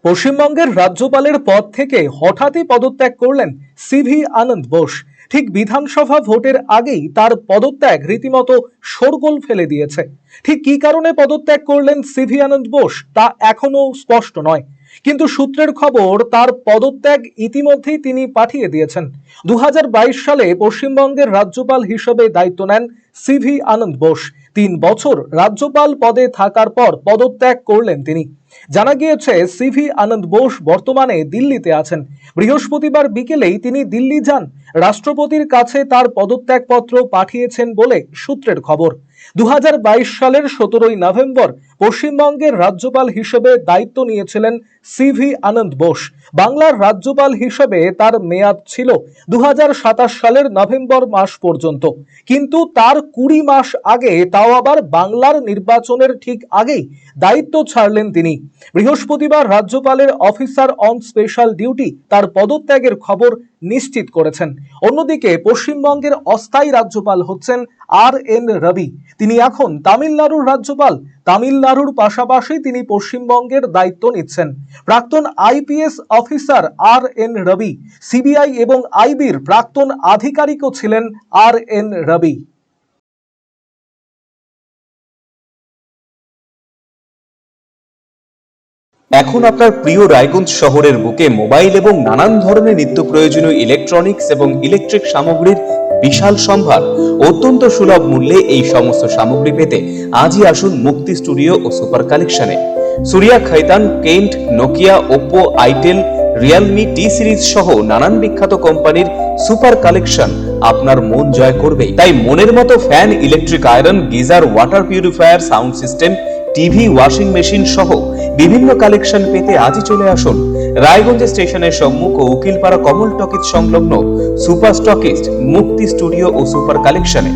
পশ্চিমবঙ্গের রাজ্যপালের পদ থেকে হঠাৎই পদত্যাগ করলেন সিভি আনন্দ বোস। ঠিক বিধানসভা ভোটের আগেই তার পদত্যাগ রীতিমতো শোরগোল ফেলে দিয়েছে। ঠিক কী কারণে পদত্যাগ করলেন সিভি আনন্দ বোস তা এখনো স্পষ্ট নয়, কিন্তু সূত্রের খবর তার পদত্যাগ ইতিমধ্যেই তিনি পাঠিয়ে দিয়েছেন। 2022 সালে পশ্চিমবঙ্গের রাজ্যপাল হিসেবে দায়িত্ব নেন সিভি আনন্দ বোস। 3 বছর রাজ্যপাল পদে থাকার পর পদত্যাগ করলেন তিনি। জানা গিয়েছে সিভি আনন্দ বোস বর্তমানে দিল্লিতে আছেন। বৃহস্পতিবার বিকেলেই তিনি দিল্লি যান। রাষ্ট্রপতির কাছে তার পদত্যাগপত্র পাঠিয়েছেন বলে সূত্রের খবর। 2022 সালের 17 নভেম্বর পশ্চিমবঙ্গের রাজ্যপাল হিসেবে দায়িত্ব নিয়েছিলেন সিভি আনন্দ বোস। বাংলার রাজ্যপাল হিসেবে তার মেয়াদ ছিল 2027 সালের নভেম্বর মাস পর্যন্ত, কিন্তু তার 20 মাস আগে, তাও আবার বাংলার নির্বাচনের ঠিক আগেই দায়িত্ব ছাড়লেন তিনি। বৃহস্পতিবার রাজ্যপালের অফিসার অন স্পেশাল ডিউটি তার পদত্যাগের খবর নিশ্চিত করেছেন। অন্যদিকে পশ্চিমবঙ্গের অস্থায়ী রাজ্যপাল হচ্ছেন RN রবি। তিনি এখন তামিলনাড়ুর রাজ্যপাল। তামিলনাড়ুর পাশাপাশি তিনি পশ্চিমবঙ্গের দায়িত্ব নিচ্ছেন। প্রাক্তন IPS অফিসার RN রবি CBI এবং IBর প্রাক্তন আধিকারিকও ছিলেন RN রবি। এখন আপনার প্রিয় রায়গঞ্জ শহরের বুকে মোবাইল এবং নানান ধরনের নিত্য প্রয়োজনীয় ইলেকট্রনিক্স এবং ইলেকট্রিক সামগ্রীর বিশাল সম্ভার অত্যন্ত সুলভ মূল্যে এই সমস্ত সামগ্রী পেতে আজই আসুন মুক্তি স্টুডিও ও সুপার কালেকশনে। Surya Khaitan, Kent, Nokia, Oppo, itel, Realme, T Series সহ নানান বিখ্যাত কোম্পানির সুপার কালেকশন আপনার মন জয় করবে। তাই মনের মতো fan, electric iron, geyser, water purifier, sound system, TV, washing machine সহ বিভিন্ন কালেকশন পেতে আজই চলে আসুন রায়গঞ্জ স্টেশনের সম্মুখ ও উকিলপাড়া কমল টকিজ সংলগ্ন সুপার স্টকিস্ট মুক্তি স্টুডিও ও সুপার কালেকশনে।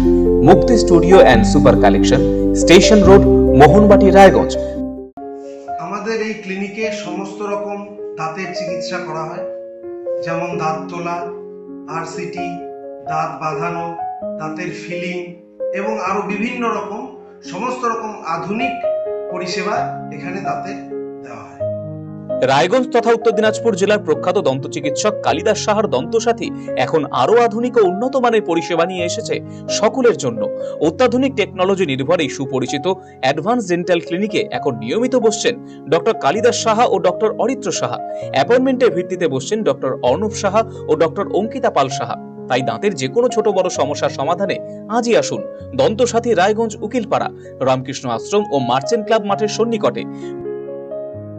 মুক্তি studio and super collection, station road, Mohanbati, Raiganj. আমাদের এই ক্লিনিকে সমস্ত রকম দাঁতের চিকিৎসা করা হয়, যেমন দাঁত তোলা, RCT, দাঁত বাঁধানো, দাঁতের ফিলিং এবং আরো বিভিন্ন রকম সমস্ত রকম আধুনিক পরিষেবা এখানে দাঁতের দেওয়া হয়। রায়গঞ্জ তথা উত্তর দিনাজপুর জেলার প্রখ্যাত দন্ত চিকিৎসক কালিদাস সাহার দন্তসাথী এখন আরো আধুনিক ও উন্নত মানের পরিষেবা নিয়ে এসেছে সকলের জন্য। অত্যাধুনিক টেকনোলজি নির্ভর এই সুপরিচিত অ্যাডভান্স ডেন্টাল ক্লিনিকে এখন নিয়মিত বসছেন ডক্টর কালিদাস সাহা ও ডক্টর অরিত্র সাহা। অ্যাপয়েন্টমেন্টের ভিত্তিতে বসছেন ডক্টর অর্ণব সাহা ও ডক্টর অঙ্কিতা পাল সাহা। তাই দাঁতের যে কোনো ছোট বড় সমস্যার সমাধানে আজই আসুন দন্তসাথী, রায়গঞ্জ, উকিলপাড়া, রামকৃষ্ণ আশ্রম ও মার্চেন্ট ক্লাব মাঠের সন্নিকটে।